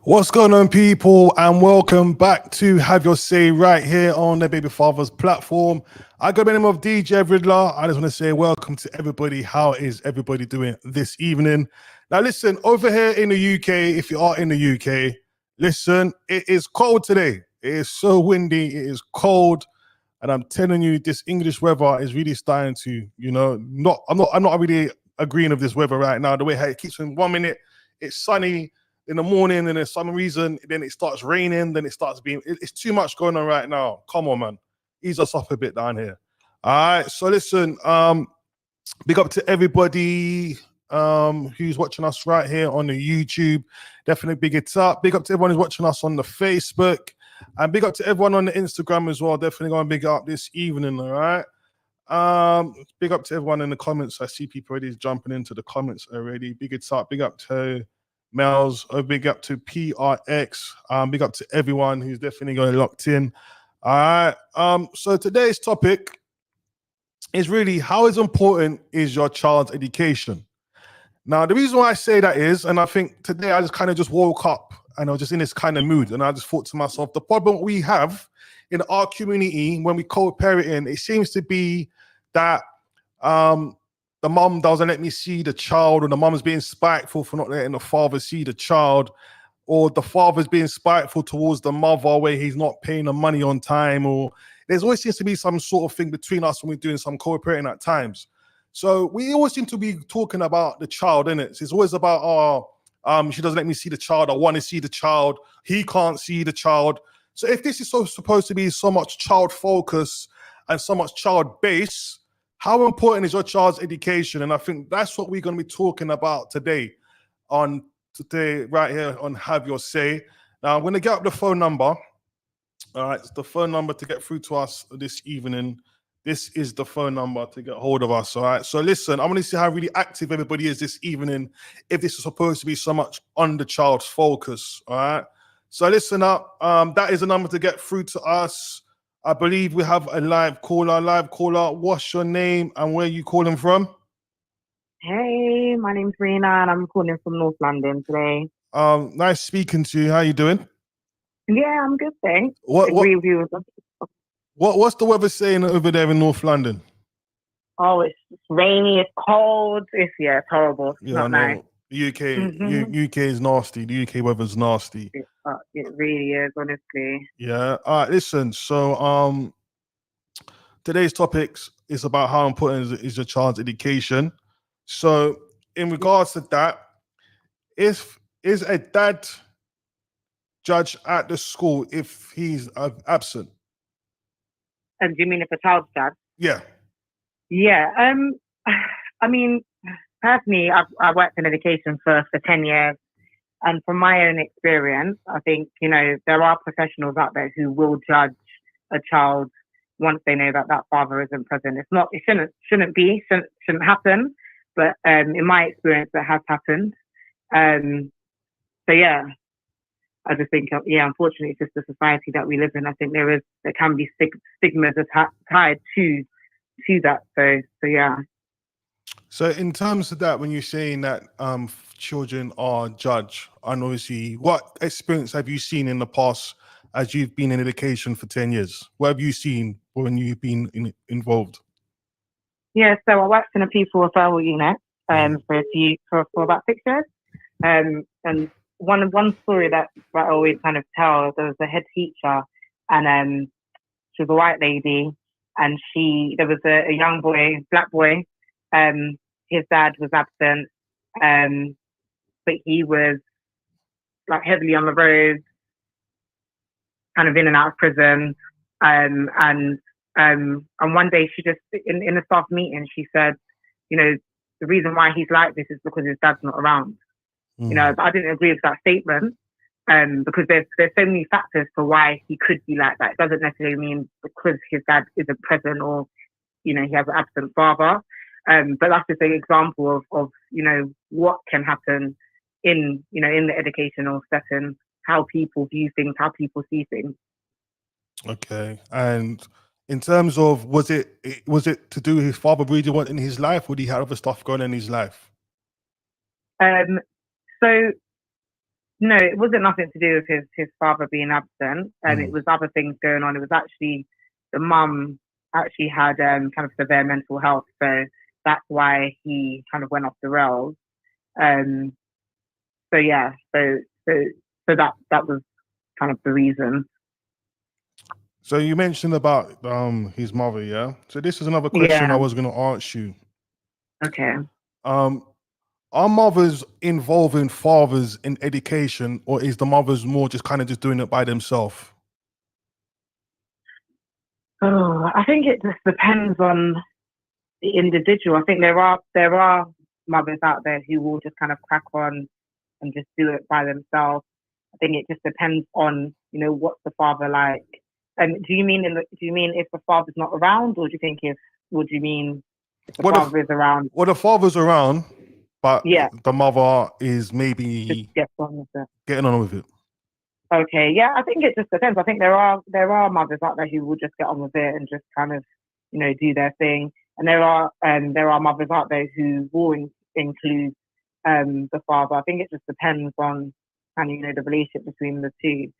What's going on, people, and welcome back to Have Your Say right here on the Baby Fathers platform. I got the name of DJ Riddler. I just want to say welcome to everybody. How is everybody doing this evening? Now, listen, over here in the UK, if you are in the UK, listen, it is cold today. It is so windy. It is cold. And I'm telling you, this English weather is really starting to, I'm not really agreeing with this weather right now. The way how it keeps in 1 minute, it's sunny in the morning, and there's some reason, then it starts raining, then it starts being, it's too much going on right now. Come on, man. Ease us up a bit down here. All right. So listen, big up to everybody who's watching us right here on the YouTube. Definitely big it up. Big up to everyone who's watching us on the Facebook. And big up to everyone on the Instagram as well. Definitely going to big up this evening, all right? Big up to everyone in the comments. I see people already jumping into the comments already. Big it up. Big up to Mel's. Big up to PRX. Big up to everyone who's definitely going locked in. All right. So today's topic is really how important is your child's education? Now, the reason why I say that is, and I think today I just kind of just woke up and I was just in this kind of mood, and I just thought to myself, the problem we have in our community when we co-parenting, it seems to be that the mom doesn't let me see the child, or the mom's being spiteful for not letting the father see the child, or the father's being spiteful towards the mother where he's not paying the money on time, or there's always seems to be some sort of thing between us when we're doing some co-parenting at times. So we always seem to be talking about the child, innit? It's always about, she doesn't let me see the child. I want to see the child. He can't see the child. So if this is supposed to be so much child focus and so much child base, how important is your child's education? And I think that's what we're going to be talking about today right here on Have Your Say. Now, I'm going to get up the phone number. All right, it's the phone number to get through to us this evening. This is the phone number to get hold of us. All right. So listen, I want to see how really active everybody is this evening, if this is supposed to be so much on the child's focus. All right. So listen up. That is the number to get through to us. I believe we have a live caller. What's your name and where are you calling from? Hey, my name's Rena and I'm calling from North London today. Nice speaking to you. How you doing? Yeah, I'm good, thanks. What's the weather saying over there in North London? Oh, it's rainy, it's cold, it's horrible. It's not nice. UK is nasty. The UK weather's nasty. It really is, honestly. Yeah. All right, listen. So today's topics is about how important is your child's education. So in regards to that, is a dad judged at the school if he's absent? And do you mean if a child's dad? Yeah. Yeah. I mean, personally, I've worked in education for 10 years. And from my own experience, I think, there are professionals out there who will judge a child once they know that father isn't present. It shouldn't happen. But in my experience, it has happened. So yeah, I just think, unfortunately, it's just the society that we live in. I think there can be stigmas tied to that. So yeah. So in terms of that, when you're saying that children are judged, and obviously, what experience have you seen in the past as you've been in education for 10 years? What have you seen when you've been involved? Yeah, so I worked in a pupil referral unit for about 6 years. And one story that I always kind of tell, there was a head teacher, and she was a white lady, and there was a young boy, black boy. His dad was absent, but he was like heavily on the road, kind of in and out of prison. And one day she just in a staff meeting, she said, the reason why he's like this is because his dad's not around. I didn't agree with that statement, because there's so many factors for why he could be like that. It doesn't necessarily mean because his dad isn't present or, he has an absent father. But that's just an example of what can happen in the educational setting, how people view things, how people see things. Okay. And in terms of, was it to do with his father really wanting his life, or did he have other stuff going on in his life? So No, it wasn't nothing to do with his father being absent. It was other things going on. It was actually the mum actually had kind of severe mental health, so that's why he kind of went off the rails. Um, so yeah, so that was kind of the reason. So you mentioned about his mother, yeah. So this is another question I Yeah. was going to ask you. Okay. Um, are mothers involving fathers in education, or is the mothers more just kind of just doing it by themselves? Oh, I think it just depends on the individual. I think there are mothers out there who will just kind of crack on and just do it by themselves. I think it just depends on, what's the father like. And do you mean if the father's not around, or do you mean if the Well, father is around? the father's around, but Yeah, the mother is just maybe get on with it. getting on with it. Okay, yeah, I think it just depends. I think there are mothers out there who will just get on with it and just kind of, do their thing. And there are mothers out there who will include the father. I think it just depends on kind of, the relationship between the two.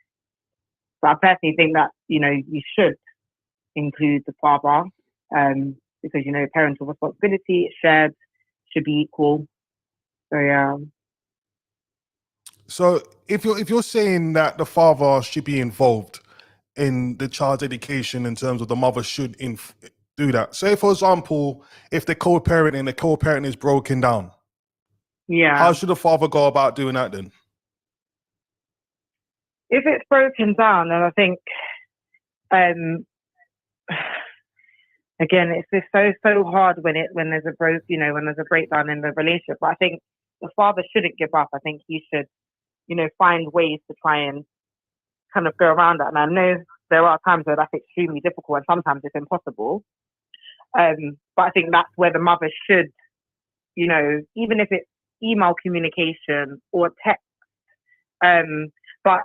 But I personally think that, you should include the father, because, parental responsibility is shared, should be equal. So yeah. So if you're saying that the father should be involved in the child's education in terms of the mother should do that. Say for example, if they're co-parenting, the co-parenting is broken down, Yeah. how should the father go about doing that then? If it's broken down, then I think, um, again, it's just so hard when there's when there's a breakdown in the relationship. But I think the father shouldn't give up. I think he should, find ways to try and kind of go around that. And I know there are times where that's extremely difficult, and sometimes it's impossible. But I think that's where the mother should, even if it's email communication or text. But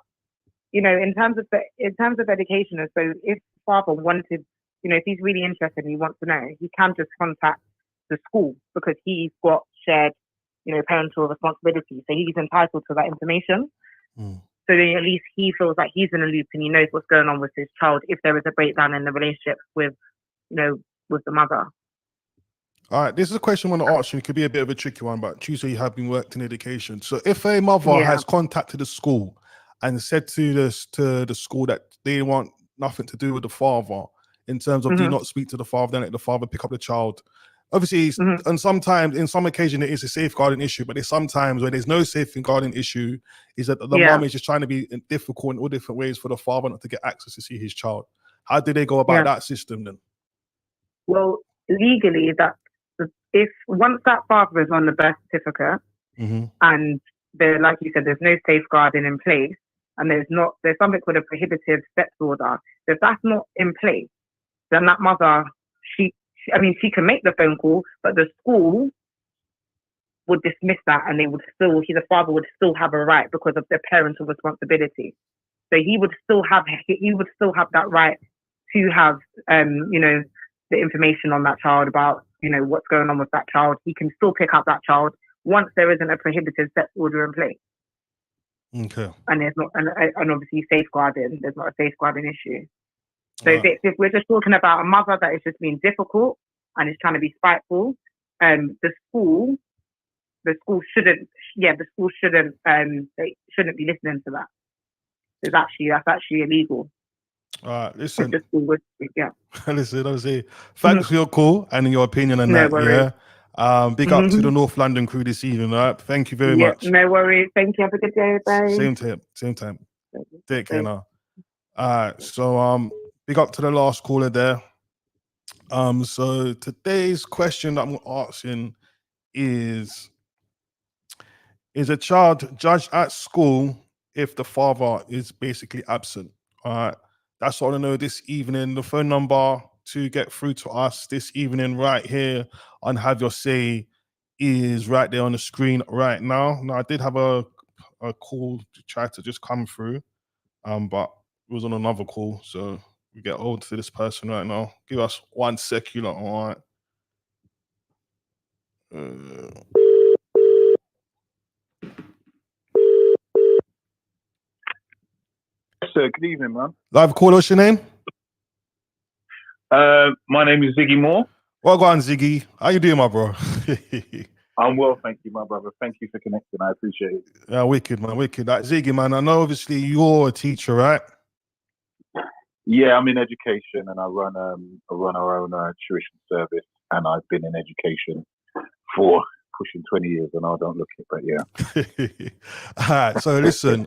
in terms of education, and so if father wanted, if he's really interested and he wants to know, he can just contact the school because he's got shared, parental responsibility. So he's entitled to that information. So then at least he feels like he's in a loop and he knows what's going on with his child if there is a breakdown in the relationship with, with the mother. All right, this is a question I want to ask you. It could be a bit of a tricky one, but you say you have been worked in education. So if a mother Yeah. has contacted the school and said to the school that they want nothing to do with the father in terms of do not speak to the father, then let the father pick up the child. Obviously, and sometimes in some occasion it is a safeguarding issue, but there's sometimes where there's no safeguarding issue, is that the mom is just trying to be difficult in all different ways for the father not to get access to see his child. How do they go about that system then? Well, legally, if once that father is on the birth certificate and there, like you said, there's no safeguarding in place, and there's something called a prohibitive sex order. So if that's not in place, then that mother, she can make the phone call, but the school would dismiss that, and the father would still have a right because of their parental responsibility. So he would still have that right to have, the information on that child about, what's going on with that child. He can still pick up that child once there isn't a prohibitive sex order in place. Okay. And there's not, and obviously safeguarding. There's not a safeguarding issue. So if we're just talking about a mother that is just being difficult and is trying to be spiteful, the school shouldn't. Yeah, the school shouldn't. They shouldn't be listening to that. That's actually illegal. All right, listen. Listen, obviously, thanks for your call and your opinion on that. Worries. Yeah. Big up to the North London crew this evening. All right. Thank you very much. No worries. Thank you. Have a good day. Bye. Same time. Take care now. All right. So big up to the last caller there. So today's question that I'm asking is a child judged at school if the father is basically absent? All right. That's what I want to know this evening. The phone number to get through to us this evening right here on Have Your Say is right there on the screen right now. Now, I did have a call to try to just come through, but it was on another call. So we get hold to this person right now. Give us 1 sec, you lot, all right? sir. Good evening, man. Live call, what's your name? My name is Ziggy Moore. Well, go on, Ziggy. How you doing, my bro? I'm well, thank you, my brother. Thank you for connecting. I appreciate it. Yeah, wicked, man, wicked. Ziggy, man, I know obviously you're a teacher, right? Yeah, I'm in education, and I run our own tuition service, and I've been in education for pushing 20 years, and I don't look it, but yeah. All right, so listen,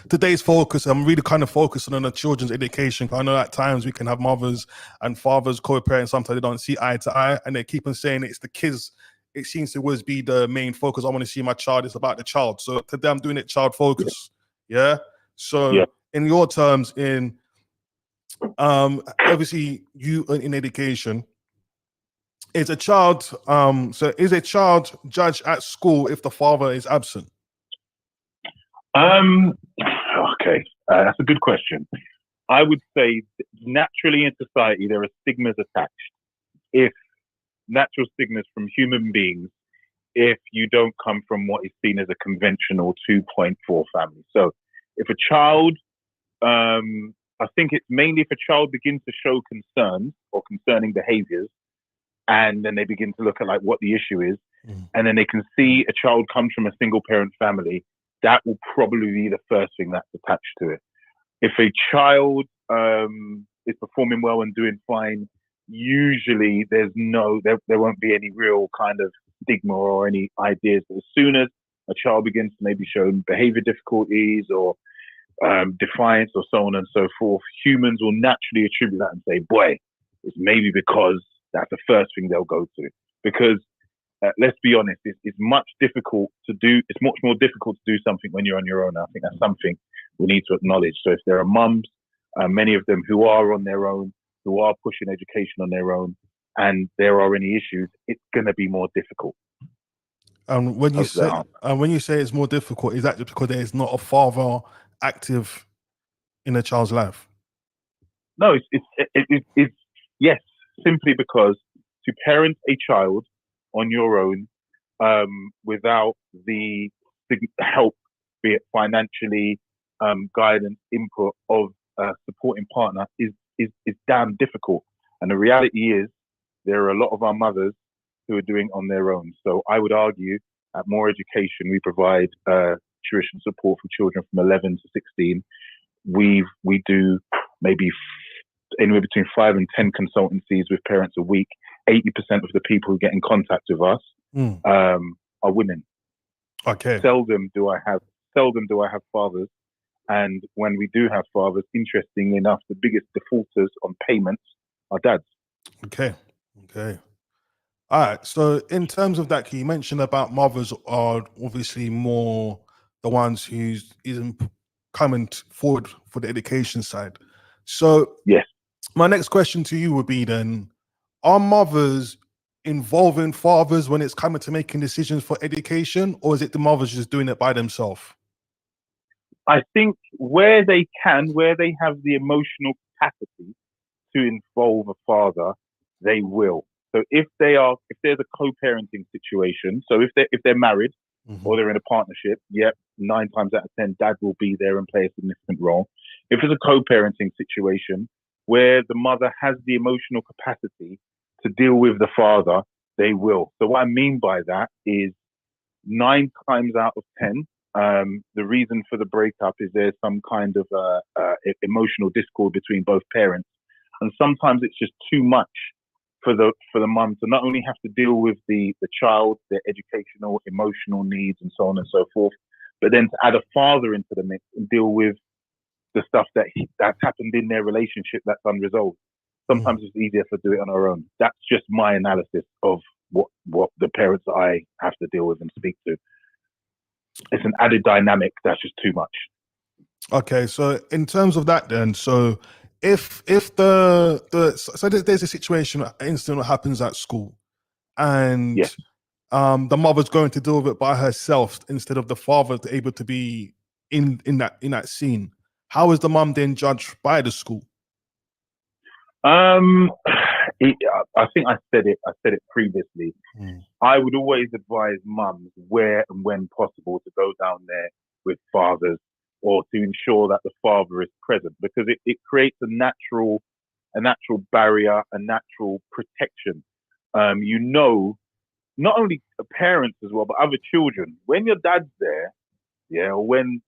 today's focus, I'm really kind of focusing on the children's education. I know at times we can have mothers and fathers co-parent, sometimes they don't see eye to eye, and they keep on saying it's the kids. It seems to always be the main focus. I want to see my child, it's about the child. So today I'm doing it child focus. Yeah. So in your terms, in obviously you in education, is a child judged at school if the father is absent? Okay, that's a good question. I would say naturally in society there are stigmas attached. If natural stigmas from human beings, if you don't come from what is seen as a conventional 2.4 family. So if a child, I think it's mainly if a child begins to show concerns or concerning behaviors, and then they begin to look at like what the issue is, and then they can see a child comes from a single parent family, that will probably be the first thing that's attached to it. If a child is performing well and doing fine, usually there won't be any real kind of stigma or any ideas. But as soon as a child begins to maybe show behavior difficulties or defiance or so on and so forth, humans will naturally attribute that and say, boy, it's maybe because that's the first thing they'll go to. Because let's be honest, it's much difficult to do. It's much more difficult to do something when you're on your own. I think that's something we need to acknowledge. So if there are mums, many of them who are on their own, who are pushing education on their own, and there are any issues, it's going to be more difficult. When you say it's more difficult, is that just because there is not a father active in a child's life? No, it's yes, simply because to parent a child on your own without the help, be it financially, guidance, input of a supporting partner is damn difficult. And the reality is there are a lot of our mothers who are doing on their own. So I would argue at More Education, we provide tuition support for children from 11 to 16. We do maybe anywhere between 5 and 10 consultancies with parents a week. 80% of the people who get in contact with us are women. Okay. Seldom do I have fathers. And when we do have fathers, interestingly enough, the biggest defaulters on payments are dads. Okay. All right. So in terms of that, you mentioned about mothers are obviously more the ones who isn't coming forward for the education side. So yes, my next question to you would be then, are mothers involving fathers when it's coming to making decisions for education, or is it the mothers just doing it by themselves? I think where they can, where they have the emotional capacity to involve a father, they will. So if there's a co-parenting situation, so if they're married or they're in a partnership, 9 times out of 10, dad will be there and play a significant role. If it's a co-parenting situation where the mother has the emotional capacity to deal with the father, they will. So what I mean by that is 9 times out of 10, the reason for the breakup is there's some kind of emotional discord between both parents. And sometimes it's just too much for the mum to not only have to deal with the child, their educational, emotional needs and so on and so forth, but then to add a father into the mix and deal with the stuff that's happened in their relationship that's unresolved. Sometimes it's easier to do it on our own. That's just my analysis of what the parents that I have to deal with and speak to. It's an added dynamic that's just too much. Okay, so in terms of that then, so if there's a situation, an incident that happens at school, and the mother's going to deal with it by herself instead of the father able to be in that scene, how is the mum then judged by the school? I think I said it previously. I would always advise mums where and when possible to go down there with fathers or to ensure that the father is present, because it creates a natural barrier, a natural protection. Not only parents as well, but other children. When your dad's there, or when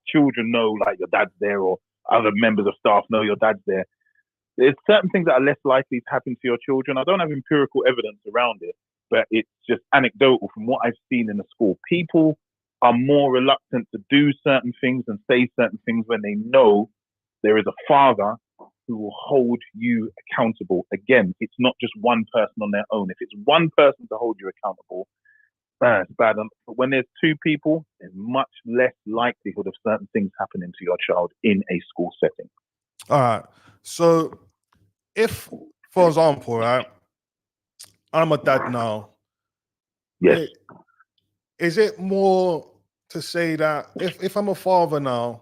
children know like your dad's there, or other members of staff know your dad's there, there's certain things that are less likely to happen to your children. I don't have empirical evidence around it, but it's just anecdotal from what I've seen in the school. People are more reluctant to do certain things and say certain things when they know there is a father who will hold you accountable. Again, it's not just one person on their own. If it's one person to hold you accountable, it's bad. But when there's two people, there's much less likelihood of certain things happening to your child in a school setting. All right. So if, for example, right, I'm a dad now. Yes. Is it more to say that if I'm a father now,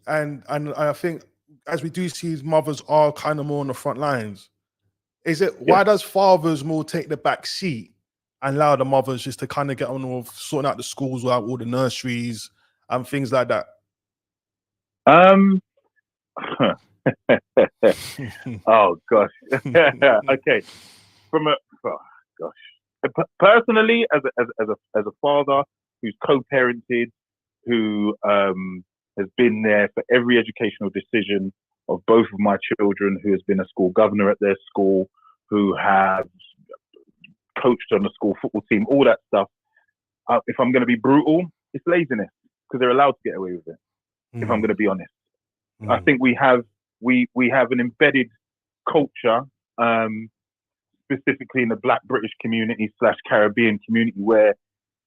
and I think as we do see, mothers are kind of more on the front lines. Why does fathers more take the back seat and allow the mothers just to kind of get on with sorting out the schools, out all the nurseries and things like that? Oh gosh. Okay. Personally, as a father who's co-parented, who has been there for every educational decision of both of my children, who has been a school governor at their school, who have coached on the school football team, all that stuff. If I'm going to be brutal, it's laziness, because they're allowed to get away with it. If I'm going to be honest, I think we have an embedded culture, specifically in the Black British community / Caribbean community, where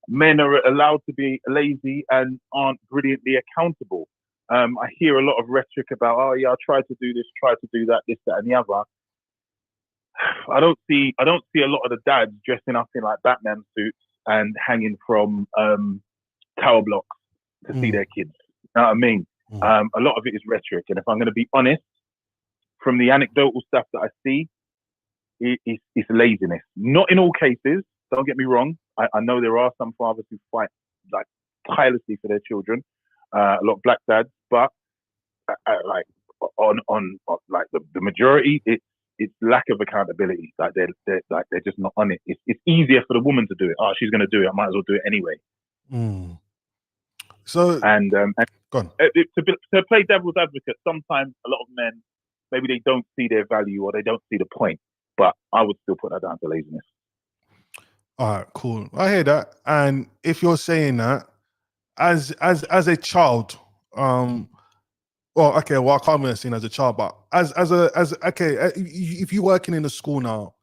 men are allowed to be lazy and aren't brilliantly accountable. I hear a lot of rhetoric about, oh yeah, I tried to do this, try to do that, this, that, and the other. I don't see a lot of the dads dressing up in like Batman suits and hanging from tower blocks to see their kids. You know what I mean? A lot of it is rhetoric, and if I'm going to be honest, from the anecdotal stuff that I see, it's laziness. Not in all cases. Don't get me wrong. I know there are some fathers who fight like tirelessly for their children. A lot of black dads, but like on like the majority, it's lack of accountability. Like they're just not on it. It's easier for the woman to do it. Oh, she's going to do it. I might as well do it anyway. So and go on. To play devil's advocate, sometimes a lot of men, maybe they don't see their value or they don't see the point. But I would still put that down to laziness. All right, cool. I hear that. And if you're saying that as a child, I can't really say as a child, but if you're working in a school now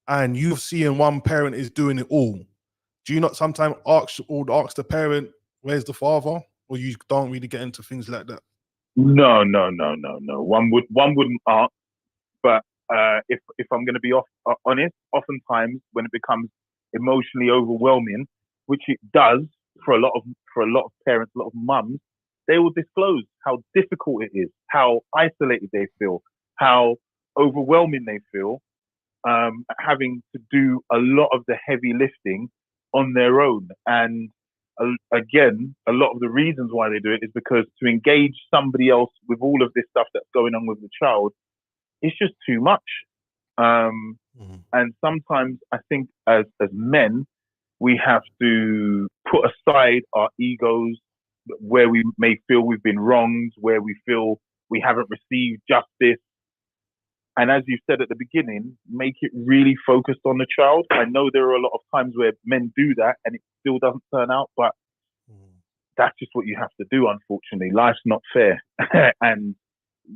and you've seen one parent is doing it all, do you not sometimes ask the parent, where's the father? Or you don't really get into things like that? No. One wouldn't ask, but if I'm going to be honest, oftentimes when it becomes emotionally overwhelming, which it does for a lot of parents, a lot of mums, they will disclose how difficult it is, how isolated they feel, how overwhelming they feel, having to do a lot of the heavy lifting on their own. And again, a lot of the reasons why they do it is because to engage somebody else with all of this stuff that's going on with the child, it's just too much. And sometimes I think as men, we have to put aside our egos, where we may feel we've been wronged, where we feel we haven't received justice. And as you said at the beginning, make it really focused on the child. I know there are a lot of times where men do that and it still doesn't turn out, but that's just what you have to do, unfortunately. Life's not fair. And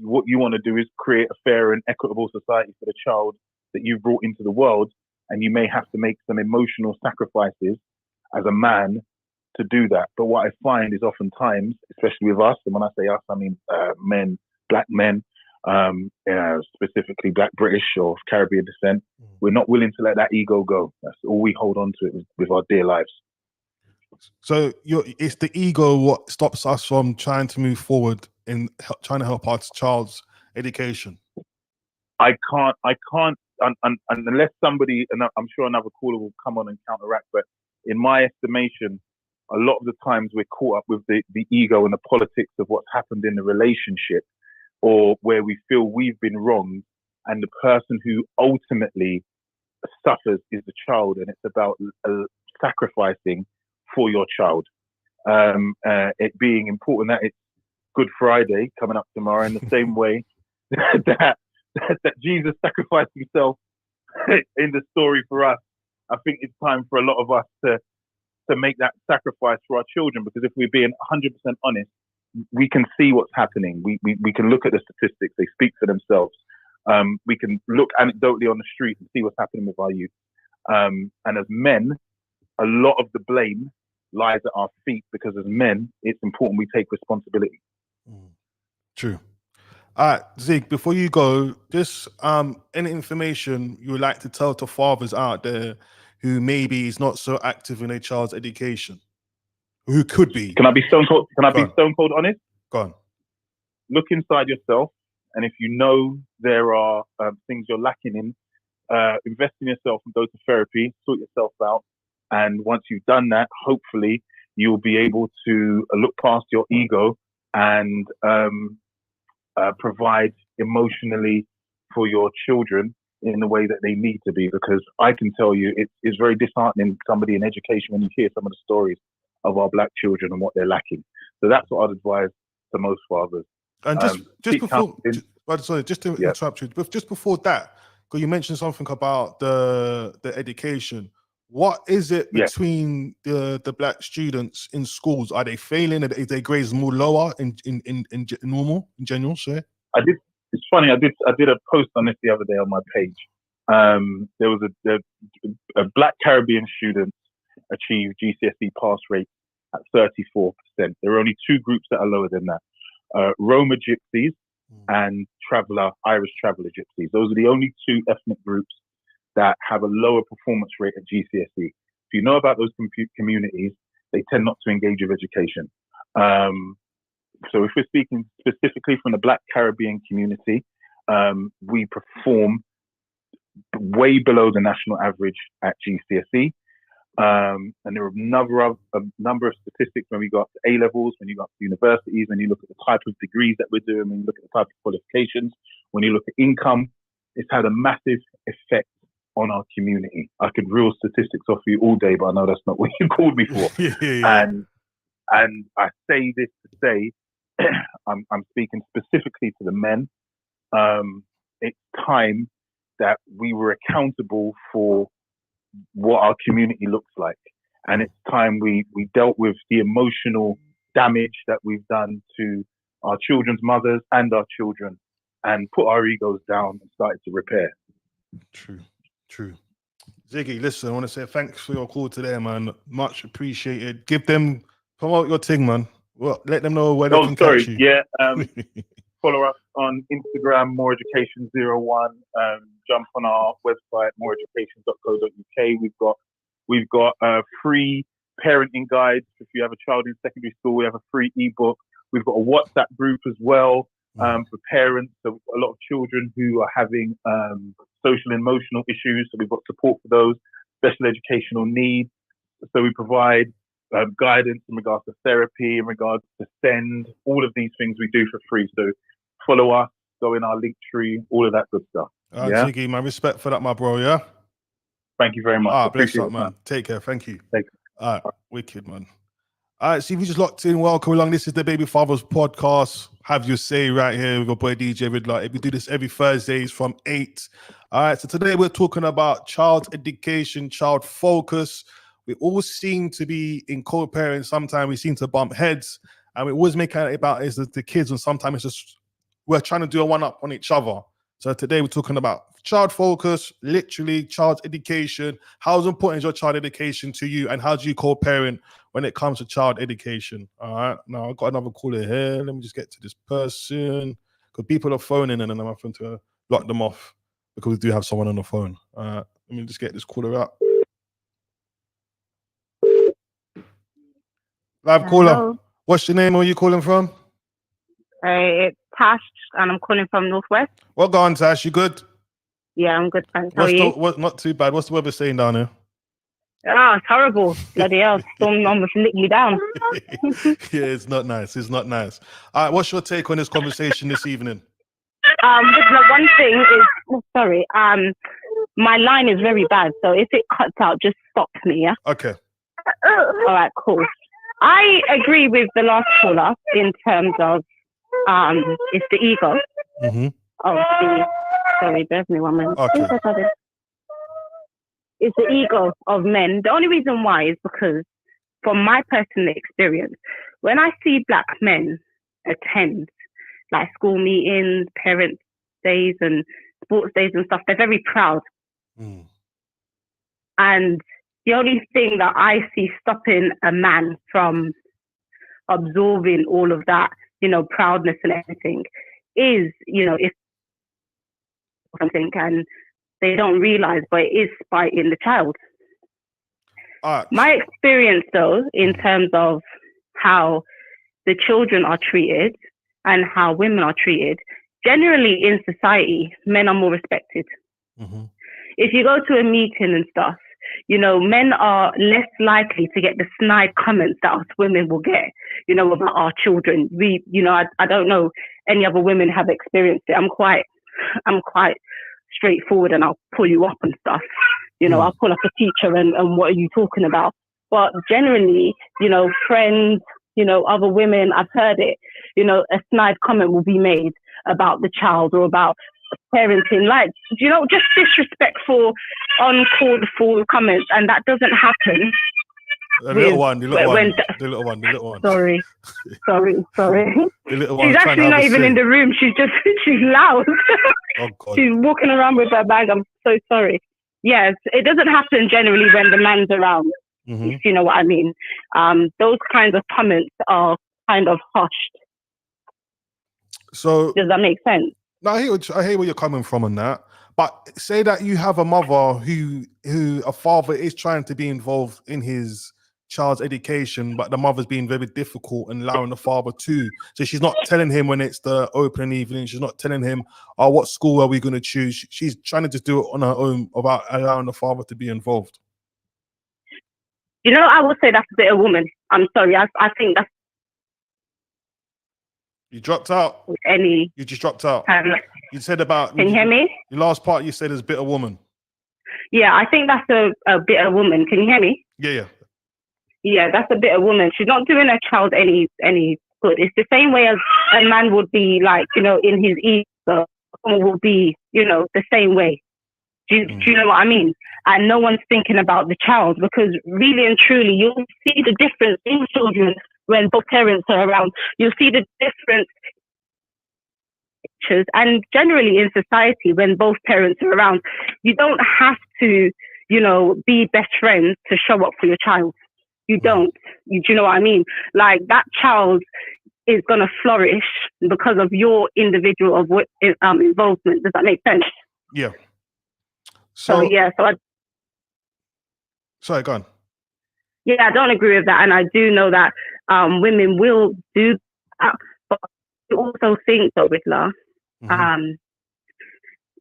what you want to do is create a fair and equitable society for the child that you've brought into the world. And you may have to make some emotional sacrifices as a man to do that. But what I find is oftentimes, especially with us, and when I say us, I mean men, black men, specifically Black British or Caribbean descent, we're not willing to let that ego go. That's all we hold on to it with our dear lives. So it's the ego what stops us from trying to move forward in trying to help our child's education. I can't, unless somebody, and I'm sure another caller will come on and counteract, but in my estimation, a lot of the times we're caught up with the ego and the politics of what's happened in the relationship, or where we feel we've been wronged, and the person who ultimately suffers is the child, and it's about sacrificing for your child. It being important that it's Good Friday coming up tomorrow, in the same way that Jesus sacrificed himself in the story for us. I think it's time for a lot of us to make that sacrifice for our children, because if we're being 100% honest, we can see what's happening. We can look at the statistics; they speak for themselves. We can look anecdotally on the street and see what's happening with our youth. And as men, a lot of the blame lies at our feet, because as men, it's important we take responsibility. True. All right, Zig, before you go, just any information you would like to tell to fathers out there who maybe is not so active in their child's education, who could be. Can I be stone cold? Stone cold honest? Go on. Look inside yourself, and if you know there are things you're lacking in, invest in yourself and go to therapy, sort yourself out. And once you've done that, hopefully you'll be able to look past your ego and provide emotionally for your children in the way that they need to be. Because I can tell you, it's very disheartening, somebody in education, when you hear some of the stories of our black children and what they're lacking. So that's what I'd advise to most fathers. And just before, just to interrupt you, but just before that, because you mentioned something about the education. What is it between the black students in schools? Are they failing? Is their grades more lower in general? Sorry. It's funny. I did a post on this the other day on my page. There was a black Caribbean student achieved GCSE pass rate at 34%. There are only two groups that are lower than that: Roma Gypsies and Irish traveller Gypsies. Those are the only two ethnic groups that have a lower performance rate at GCSE. If you know about those communities, they tend not to engage with education. So if we're speaking specifically from the Black Caribbean community, we perform way below the national average at GCSE. And there are a number of statistics when we go up to A-levels, when you go up to universities, when you look at the type of degrees that we're doing, when you look at the type of qualifications, when you look at income. It's had a massive effect on our community. I could reel statistics off you all day, but I know that's not what you called me for. And I say this to say, I'm speaking specifically to the men. It's time that we were accountable for what our community looks like, and it's time we dealt with the emotional damage that we've done to our children's mothers and our children, and put our egos down and started to repair. True. Ziggy, listen, I want to say thanks for your call today, man. Much appreciated. Promote your thing, man. Well, let them know where they can catch you. Yeah. Follow us on Instagram, moreeducation01. Jump on our website, moreeducation.co.uk. We've got free parenting guides. If you have a child in secondary school, we have a free ebook. We've got a WhatsApp group as well for parents. So a lot of children who are having social and emotional issues. So we've got support for those, special educational needs. So we provide guidance in regards to therapy, in regards to SEND, all of these things we do for free. So follow us, go in our link tree, all of that good stuff. Ziggy, my respect for that, my bro, yeah? Thank you very much. Bless up, man. Take care. Thank you. Thank you. All right, wicked, man. All right, see if you just locked in, welcome along. This is the Baby Fathers podcast. Have your say right here with your boy DJ Riddler. We do this every Thursdays from 8. All right, so today we're talking about child education, child focus. We all seem to be in co-parenting. Sometimes we seem to bump heads, and we always make it about is the kids, and sometimes it's just we're trying to do a one-up on each other. So today we're talking about child focus, literally child education. How important is your child education to you, and how do you co-parent when it comes to child education? All right, now I've got another caller here. Let me just get to this person, because people are phoning in and I'm having to lock them off because we do have someone on the phone. All right, let me just get this caller out. Live caller. Hello. What's your name? Where are you calling from? It's Tash, and I'm calling from Northwest. Well, go on, Tash. You good? Yeah, I'm good, thanks. How are you? Not too bad. What's the weather saying down here? Oh, it's horrible. Bloody hell. Someone almost licked me down. Yeah, it's not nice. It's not nice. All right, what's your take on this conversation this evening? The one thing is, sorry, my line is very bad. So if it cuts out, just stop me, yeah? Okay. All right, cool. I agree with the last caller in terms of it's the ego. Mm-hmm. Sorry, bear with me 1 minute. Okay. It's the ego of men. The only reason why is because, from my personal experience, when I see black men attend like school meetings, parents' days, and sports days and stuff, they're very proud. Mm. And the only thing that I see stopping a man from absorbing all of that, proudness and everything, is, if something, and they don't realize, but it is spiting the child. My experience, though, in terms of how the children are treated and how women are treated, generally in society, men are more respected. Mm-hmm. If you go to a meeting and stuff, men are less likely to get the snide comments that us women will get, about our children. I don't know any other women have experienced it. I'm quite straightforward, and I'll pull you up and stuff. I'll pull up a teacher and what are you talking about? But generally, friends, other women, I've heard it, a snide comment will be made about the child or about parenting, like, just disrespectful, uncalled for comments, and that doesn't happen. The little one. Sorry. The little one. She's actually not even in the room. She's loud. Oh, God. She's walking around with her bag. I'm so sorry. Yes, it doesn't happen generally when the man's around. Mm-hmm. If you know what I mean. Those kinds of comments are kind of hushed. So does that make sense? No, I hear where you're coming from on that. But say that you have a mother who a father is trying to be involved in his child's education, but the mother's being very difficult and allowing the father to. So she's not telling him when it's the opening evening. She's not telling him, oh, what school are we going to choose? She's trying to just do it on her own without allowing the father to be involved. I would say that's a bit of woman. I'm sorry. I think that's. You dropped out. You just dropped out. You said about. Can you hear me? The last part you said is bitter woman. Yeah, I think that's a bitter woman. Can you hear me? Yeah. Yeah, that's a bitter woman. She's not doing her child any good. It's the same way as a man would be, like, in his ego, will be, the same way. Do you know what I mean? And no one's thinking about the child, because really and truly, you'll see the difference in children when both parents are around. You'll see the difference. And generally in society, when both parents are around, you don't have to, be best friends to show up for your child. You don't. Do you know what I mean? Like, that child is going to flourish because of your individual involvement. Does that make sense? Yeah. Sorry, go on. Yeah, I don't agree with that. And I do know that women will do that. But I also think, though, with love,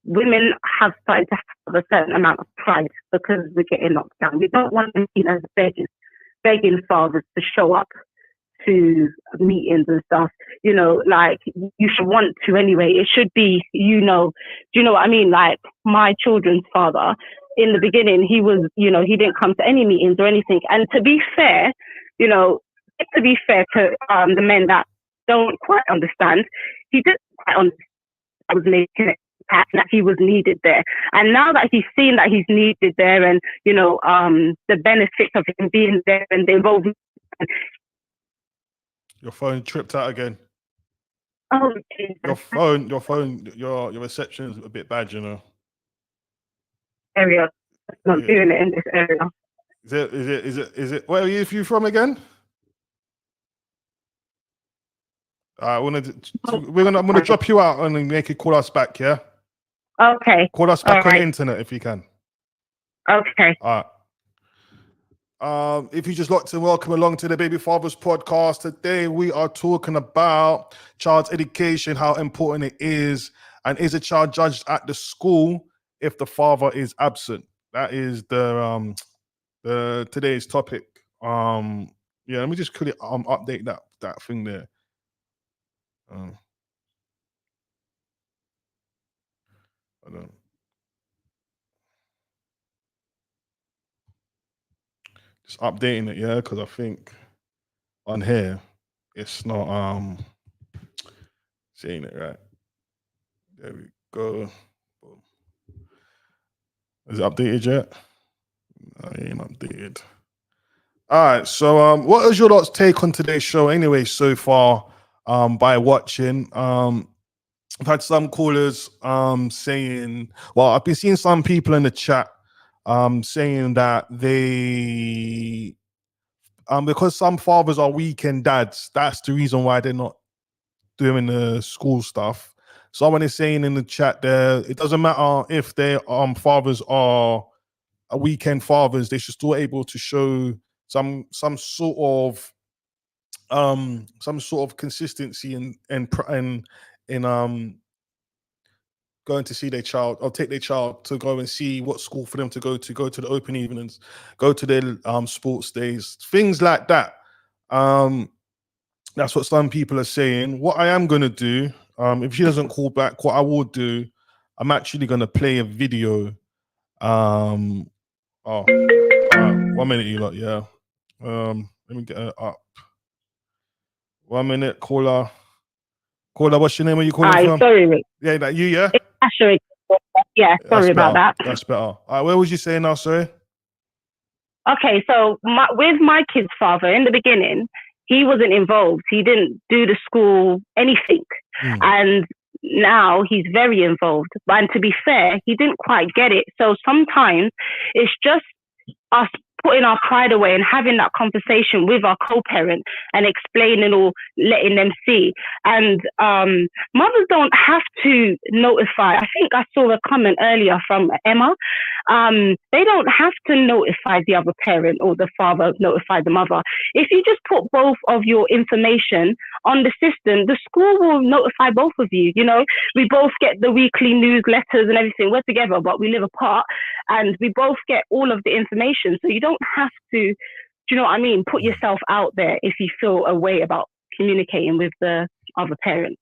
women have started to have a certain amount of pride because we're getting locked down. We don't want them seen as begging fathers to show up to meetings and stuff. Like, you should want to anyway. It should be, do you know what I mean? Like, my children's father, in the beginning, he was, he didn't come to any meetings or anything. And to be fair, to the men that don't quite understand, he didn't quite understand. I was making it that he was needed there. And now that he's seen that he's needed there, and the benefits of him being there and the involvement. Your phone tripped out again. Oh, Jesus. Your reception is a bit bad, Area. Not doing it in this area. Is it? Where are you from again? I'm gonna drop you out and then make you call us back. Yeah. Okay. Call us back on the internet if you can. Okay. All right. If you just like to welcome along to the Baby Fathers podcast, today we are talking about child's education, how important it is, and is a child judged at the school if the father is absent? That is the today's topic. Yeah, let me just quickly update that thing there. Hold on. Just updating it, yeah, because I think on here it's not saying it right. There we go. Boom. Is it updated yet? No, it ain't updated. All right. So what is your lot's take on today's show anyway so far? By watching. I've had some callers saying, well, I've been seeing some people in the chat saying that they because some fathers are weekend dads, that's the reason why they're not doing the school stuff. Someone is saying in the chat there, it doesn't matter if their fathers are weekend fathers, they should still able to show some sort of consistency in going to see their child or take their child to go and see what school for them to go to the open evenings, go to their sports days, things like that. That's what some people are saying. What I am going to do, if she doesn't call back, what I will do, I'm actually going to play a video. Oh, all right, 1 minute, you lot, yeah. Let me get her up. 1 minute, caller. Caller, what's your name? Where you calling from? Sorry, Rick. Yeah, that you, yeah? It's Asher. Yeah, sorry about that. That's better. All right, where was you saying now, sorry? Okay, so with my kid's father, in the beginning, he wasn't involved. He didn't do the school, anything. And now he's very involved. And to be fair, he didn't quite get it. So sometimes it's just us putting our pride away and having that conversation with our co-parent and explaining or letting them see. And mothers don't have to notify. I think I saw a comment earlier from Emma. They don't have to notify the other parent or the father notify the mother. If you just put both of your information on the system, the school will notify both of you. You know, we both get the weekly newsletters and everything. We're together, but we live apart, and we both get all of the information. So you don't have to, do you know what I mean? Put yourself out there if you feel a way about communicating with the other parent.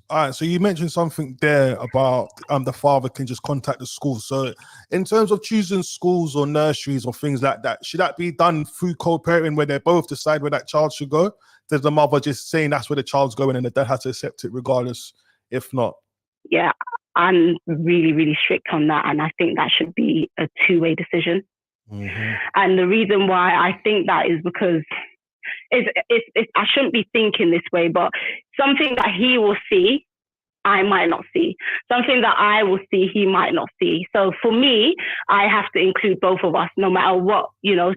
All right, so you mentioned something there about the father can just contact the school. So in terms of choosing schools or nurseries or things like that, should that be done through co-parenting where they both decide where that child should go? Does the mother just saying that's where the child's going and the dad has to accept it regardless if not? Yeah, I'm really, really strict on that. And I think that should be a two-way decision. And the reason why I think that is because I shouldn't be thinking this way, but something that he will see, I might not see. Something that I will see, he might not see. So for me, I have to include both of us, no matter what,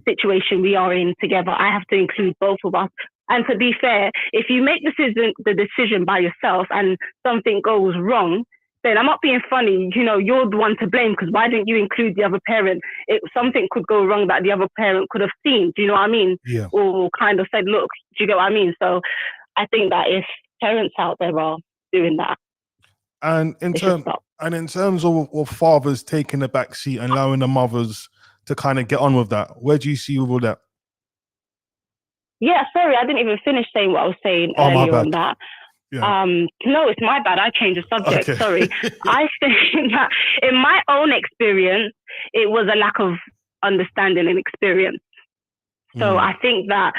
situation we are in together. I have to include both of us. And to be fair, if you make the decision by yourself and something goes wrong, then I'm not being funny. You're the one to blame because why didn't you include the other parent? Something could go wrong that the other parent could have seen. Do you know what I mean? Yeah. Or kind of said, look, do you get what I mean? So I think that if parents out there are doing that, and in terms of fathers taking the back seat and allowing the mothers to kind of get on with that, where do you see all that? Yeah, sorry, I didn't even finish saying what I was saying earlier on that. Yeah. No, it's my bad. I changed the subject. Okay. Sorry. I think that in my own experience, it was a lack of understanding and experience. So I think that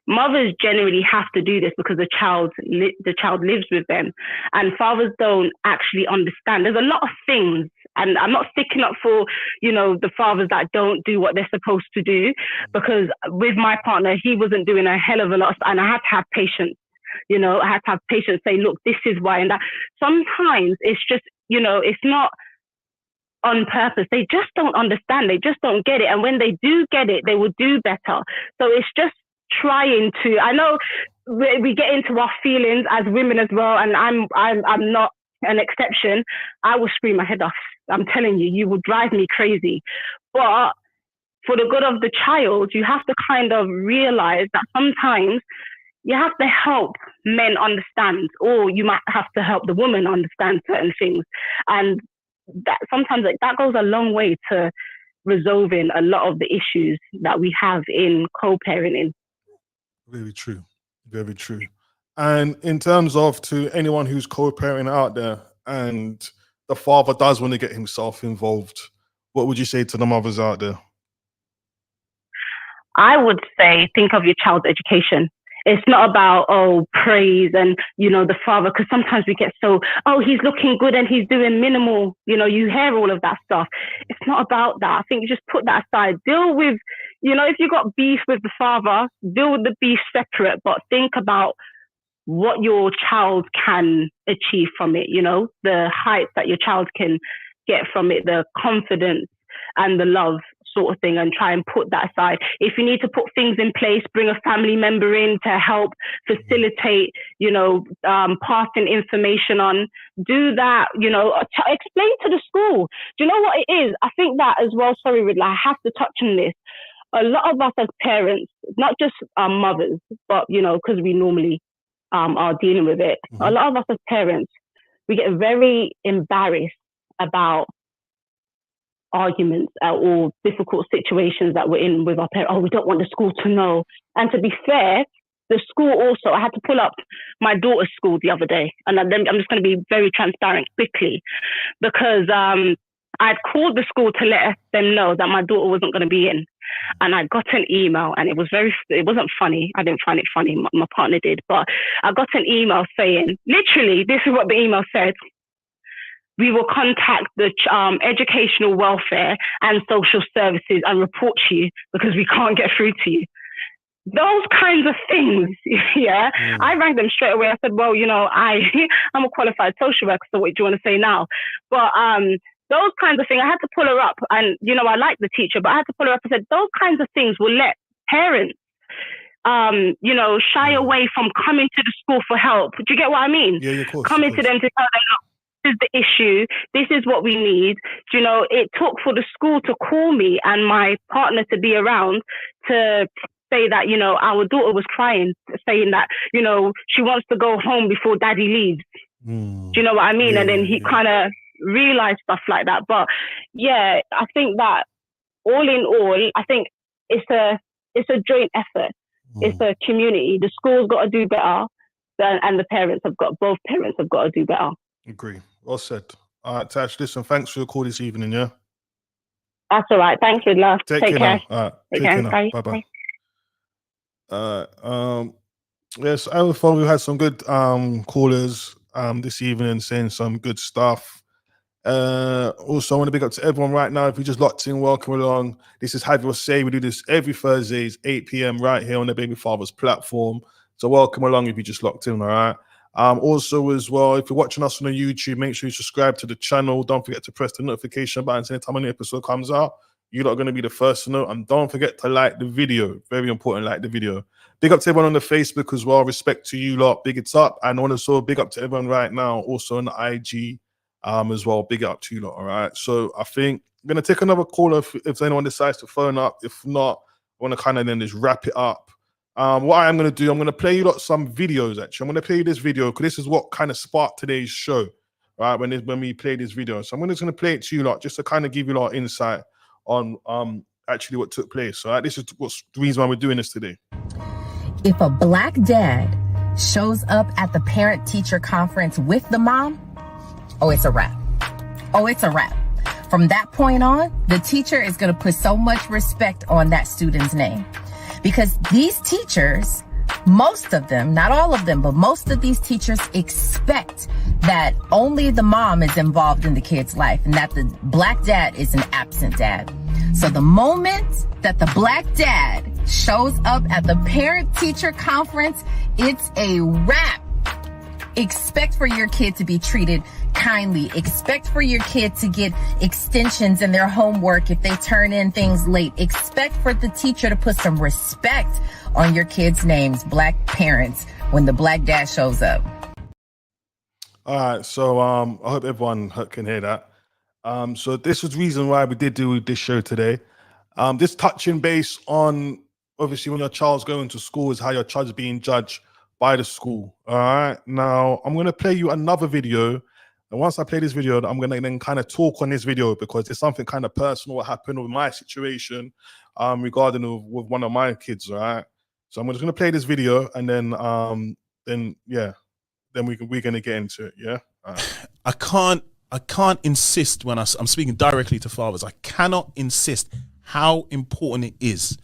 mothers generally have to do this because the child lives with them, and fathers don't actually understand. There's a lot of things, and I'm not sticking up for the fathers that don't do what they're supposed to do, because with my partner, he wasn't doing a hell of a lot, and I had to have patience. I had to have patience, say, look, this is why, and that. Sometimes it's just, it's not on purpose. They just don't understand. They just don't get it. And when they do get it, they will do better. So it's just trying to, I know we get into our feelings as women as well. And I'm not an exception. I will scream my head off. I'm telling you, you will drive me crazy. But for the good of the child, you have to kind of realize that sometimes you have to help men understand, or you might have to help the woman understand certain things. And that sometimes that goes a long way to resolving a lot of the issues that we have in co-parenting. Very true. Very true. And in terms of to anyone who's co-parenting out there and the father does want to get himself involved, what would you say to the mothers out there? I would say, think of your child's education. It's not about, praise and, the father, because sometimes we get so, he's looking good and he's doing minimal, you hear all of that stuff. It's not about that. I think you just put that aside. Deal with, if you got beef with the father, deal with the beef separate, but think about what your child can achieve from it, the heights that your child can get from it, the confidence and the love sort of thing, and try and put that aside. If you need to put things in place, bring a family member in to help facilitate, passing information on, do that, explain to the school. Do you know what it is? I think that as well, sorry, Ridla, I have to touch on this. A lot of us as parents, not just our mothers, but, because we normally are dealing with it. Mm-hmm. A lot of us as parents, we get very embarrassed about arguments or difficult situations that we're in with our parents. We don't want the school to know. And to be fair, the school also, I had to pull up my daughter's school the other day, and I'm just going to be very transparent quickly, because I'd called the school to let them know that my daughter wasn't going to be in. And I got an email, and it wasn't funny. I didn't find it funny. My partner did, but I got an email saying, literally, this is what the email said: we will contact the educational welfare and social services and report to you because we can't get through to you. Those kinds of things, yeah. I rang them straight away. I said, well, I'm a qualified social worker, so what do you want to say now? But those kinds of things, I had to pull her up, and I like the teacher, but I had to pull her up and said, those kinds of things will let parents, shy away from coming to the school for help. Do you get what I mean? Yeah, of course. Coming to them to tell them, this is the issue, this is what we need. It took for the school to call me and my partner to be around to say that, our daughter was crying, saying that, she wants to go home before daddy leaves. Do you know what I mean? Yeah, and then he kind of realized stuff like that. But yeah, I think that all in all, I think it's a joint effort. It's a community. The school's got to do better, and both parents have got to do better. Agree. Well said. All right, Tash, listen, thanks for your call this evening, yeah? That's all right. Thanks, with love. Take care. Now. All right. Take care. Bye. Bye-bye. Yes, I thought we had some good callers this evening saying some good stuff. Also, I want to big up to everyone right now. If you just locked in, welcome along. This is Have Your Say. We do this every Thursdays, 8 p.m. right here on the Baby Fathers platform. So welcome along if you just locked in, all right? Also, as well, if you're watching us on the YouTube, make sure you subscribe to the channel. Don't forget to press the notification button so anytime a new episode comes out, you're not going to be the first to know. And don't forget to like the video. Very important, like the video. Big up to everyone on the Facebook as well. Respect to you lot. Big it up. And also big up to everyone right now, also on the IG as well. Big up to you lot, all right? So I think I'm going to take another call if anyone decides to phone up. If not, I want to kind of then just wrap it up. What I am going to do, I'm going to play you lot some videos, actually. I'm going to play you this video because this is what kind of sparked today's show, right? When we play this video. So I'm just going to play it to you lot just to kind of give you lot insight on actually what took place. All right, this is what's the reason why we're doing this today. If a black dad shows up at the parent-teacher conference with the mom, it's a wrap. It's a wrap. From that point on, the teacher is going to put so much respect on that student's name. Because these teachers, most of them, not all of them, but most of these teachers expect that only the mom is involved in the kid's life and that the black dad is an absent dad. So the moment that the black dad shows up at the parent-teacher conference, it's a wrap. Expect for your kid to be treated kindly. Expect for your kid to get extensions in their homework if they turn in things late. Expect for the teacher to put some respect on your kids' names, black parents, when the black dad shows up. All right, so I hope everyone can hear that. So this was the reason why we did do this show today. This touching base on, obviously, when your child's going to school is how your child's being judged by the school. All right, now I'm going to play you another video And once I play this video, I'm gonna then kind of talk on this video because it's something kind of personal what happened with my situation regarding with one of my kids, all right? So I'm just gonna play this video and then yeah, then we're gonna get into it, yeah? I can't insist when I'm speaking directly to fathers. I cannot insist how important it is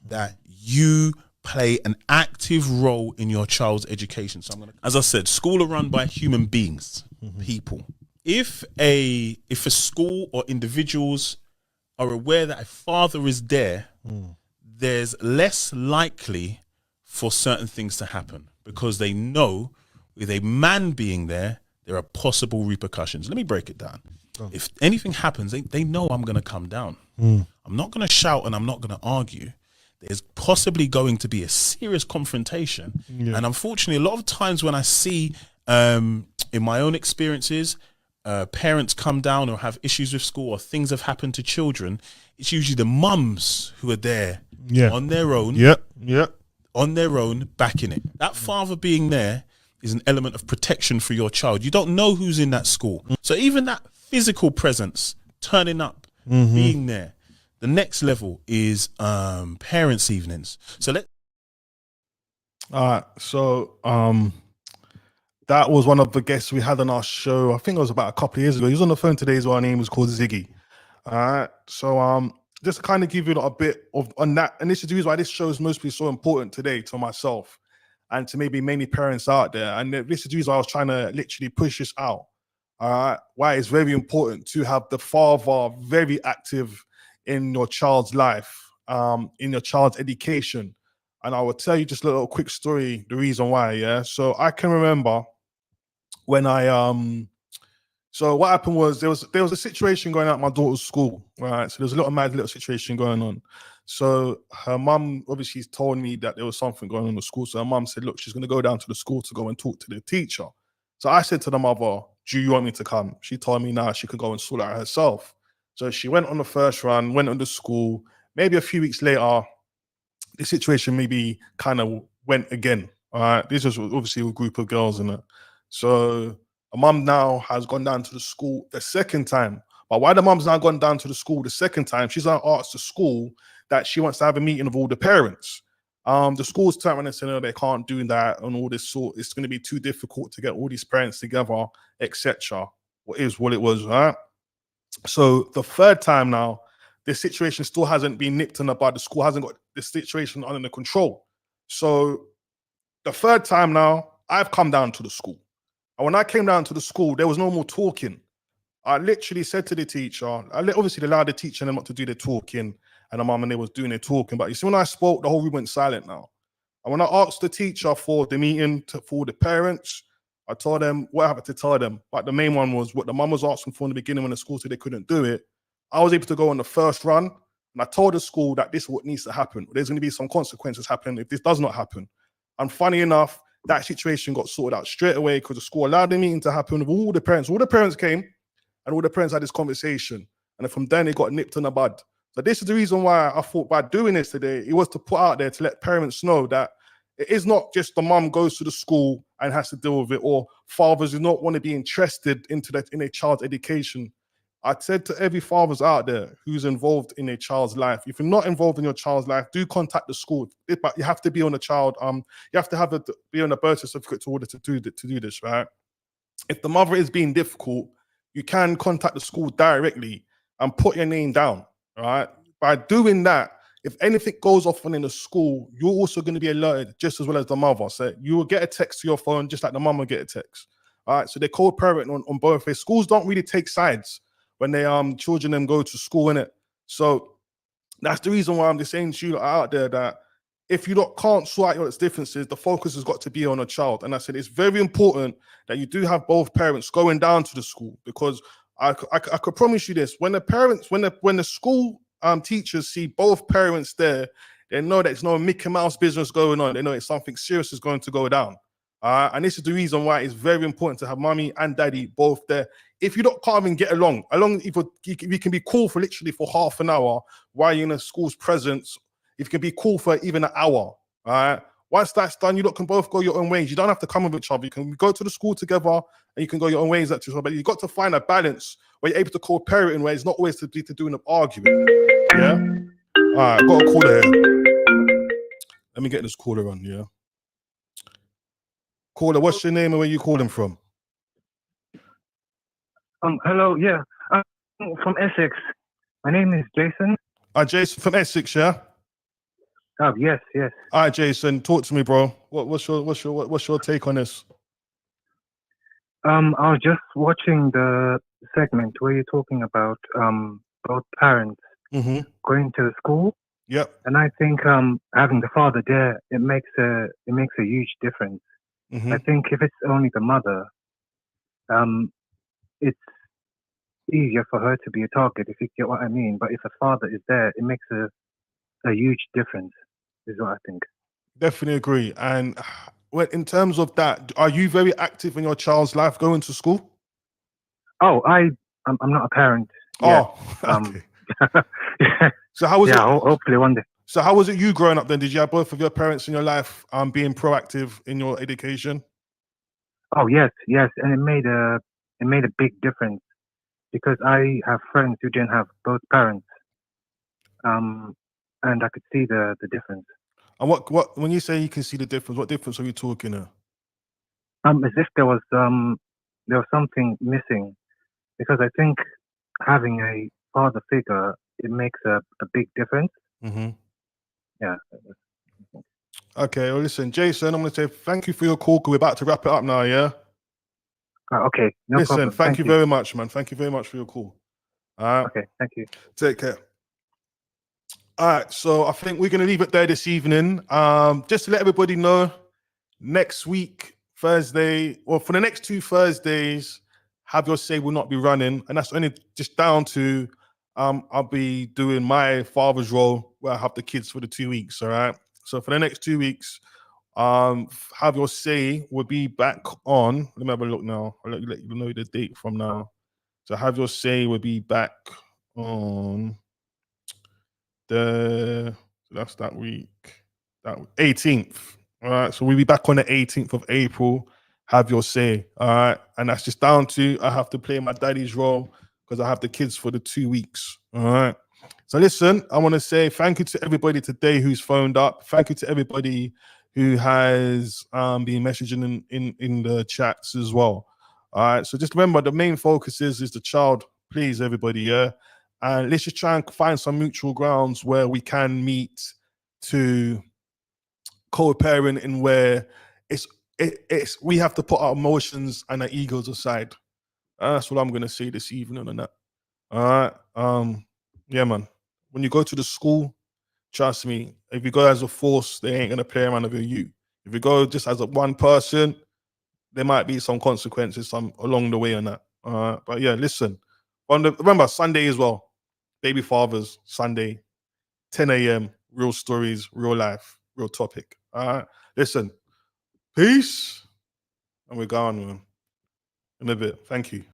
that you play an active role in your child's education. So as I said, school are run by human beings, people. If a school or individuals are aware that a father is there, there's less likely for certain things to happen because they know with a man being there, there are possible repercussions. Let me break it down. If anything happens, they know I'm going to come down. I'm not going to shout and I'm not going to argue. There's possibly going to be a serious confrontation. And unfortunately, a lot of times when I see in my own experiences, parents come down or have issues with school or things have happened to children, it's usually the mums who are there on their own, on their own, backing it. That father being there is an element of protection for your child. You don't know who's in that school. So even that physical presence, turning up, being there. The next level is parents' evenings. So that was one of the guests we had on our show. I think it was about a couple of years ago. He was on the phone today as well. Her name was called Ziggy. All right. So just to kind of give you a bit of on that, and this is the reason why this show is mostly so important today to myself and to maybe many parents out there. And this is the reason why I was trying to literally push this out. All right. Why it's very important to have the father very active in your child's life, in your child's education. And I will tell you just a little quick story, the reason why, yeah? So I can remember when so what happened was there was a situation going on at my daughter's school, right? So there was a little situation going on. So her mum obviously told me that there was something going on in the school. So her mum said, look, she's going to go down to the school to go and talk to the teacher. So I said to the mother, do you want me to come? She told me now she could go and sort it out herself. So she went on the first run, went on the school. Maybe a few weeks later, the situation maybe kind of went again. All right. This was obviously a group of girls in it. So a mum now has gone down to the school the second time. But why the mum's now gone down to the school the second time, she's now asked the school that she wants to have a meeting of all the parents. The school's turned around and said, no, they can't do that and all this sort. It's going to be too difficult to get all these parents together, etc. What is what it was, right? So the third time now, the situation still hasn't been nipped in the bud. The school hasn't got the situation under control. So the third time now, I've come down to the school. And when I came down to the school, there was no more talking. I literally said to the teacher, obviously allowed the teacher and them not to do their talking, and the mum and they was doing their talking. But you see, when I spoke, the whole room went silent now. And when I asked the teacher for the meeting for the parents, I told them what I had to tell them. But the main one was what the mum was asking for in the beginning when the school said they couldn't do it. I was able to go on the first run, and I told the school that this is what needs to happen. There's going to be some consequences happening if this does not happen. And funny enough, that situation got sorted out straight away because the school allowed the meeting to happen with all the parents. All the parents came, and all the parents had this conversation. And from then, it got nipped in the bud. So this is the reason why I thought by doing this today, it was to put out there to let parents know that it is not just the mum goes to the school and has to deal with it, or fathers do not want to be interested into that in a child's education. I said to every fathers out there who's involved in a child's life, if you're not involved in your child's life, do contact the school. But you have to be on a child. You have to be on a birth certificate in order to do this, right? If the mother is being difficult, you can contact the school directly and put your name down, right? By doing that, if anything goes off in the school, you're also going to be alerted just as well as the mother. So you will get a text to your phone just like the mum will get a text. All right. So they co-parent on both ways. Schools don't really take sides when they children them go to school, innit? So that's the reason why I'm just saying to you out there that if you can't sort out your differences, the focus has got to be on a child. And I said it's very important that you do have both parents going down to the school, because I could promise you this: when the parents, when the school teachers see both parents there, they know that it's no Mickey Mouse business going on. They know it's something serious is going to go down. And this is the reason why it's very important to have mommy and daddy both there. If you can't even get along, if you can be cool for literally for half an hour while you're in a school's presence, if you can be cool for even an hour, all right? Once that's done, you lot can both go your own ways. You don't have to come with each other. You can go to the school together and you can go your own ways. But you've got to find a balance where you're able to co-parent in where it's not always to doing an argument. Yeah? All right, I've got a caller here. Let me get this caller on, yeah? Caller, what's your name and where you calling from? Hello, yeah. I'm from Essex. My name is Jason. Jason from Essex, yeah? Yes, yes. All right, Jason, talk to me, bro. What's your take on this? I was just watching the segment where you're talking about both parents going to the school. Yep. And I think having the father there, it makes a huge difference. I think if it's only the mother, it's easier for her to be a target, if you get what I mean. But if a father is there, it makes a huge difference, is what I think. Definitely agree. And in terms of that, are you very active in your child's life going to school? Oh, I'm not a parent yet. Oh, okay. Yeah. So how was it? Hopefully one day. So how was it you growing up then? Did you have both of your parents in your life being proactive in your education? Oh yes, and it made a big difference because I have friends who didn't have both parents, and I could see the difference. And what when you say you can see the difference, what difference are you talking of? As if there was something missing, because I think having a father figure, it makes a big difference. Yeah. Okay, well listen, Jason, I'm gonna say thank you for your call. We're about to wrap it up now, yeah? Okay, no listen, problem. thank you very much, man. Thank you very much for your call. All right. Okay, thank you. Take care. All right, so I think we're gonna leave it there this evening. Just to let everybody know, next week, Thursday, or for the next 2 Thursdays, Have Your Say will not be running, and that's only just down to I'll be doing my father's role where I have the kids for the 2 weeks. All right. So for the next 2 weeks, Have Your Say will be back on. Let me have a look now. I'll let you know the date from now. So Have Your Say will be back on that's that week, that 18th. All right. So we'll be back on the 18th of April. Have Your Say. All right. And that's just down to I have to play my daddy's role because I have the kids for the 2 weeks. All right. So listen, I want to say thank you to everybody today who's phoned up. Thank you to everybody who has been messaging in the chats as well. All right. So just remember the main focus is the child. Please, everybody, yeah. And let's just try and find some mutual grounds where we can meet to co-parent in where it's we have to put our emotions and our egos aside. That's what I'm gonna say this evening on that. All right. Yeah, man. When you go to the school, trust me, if you go as a force, they ain't gonna play around with you. If you go just as a one person, there might be some consequences along the way on that. But yeah, listen. Remember Sunday as well. Baby Fathers, Sunday, 10 a.m. Real stories, real life, real topic. All right. Listen. Peace. And we're gone, man. In a bit. Thank you.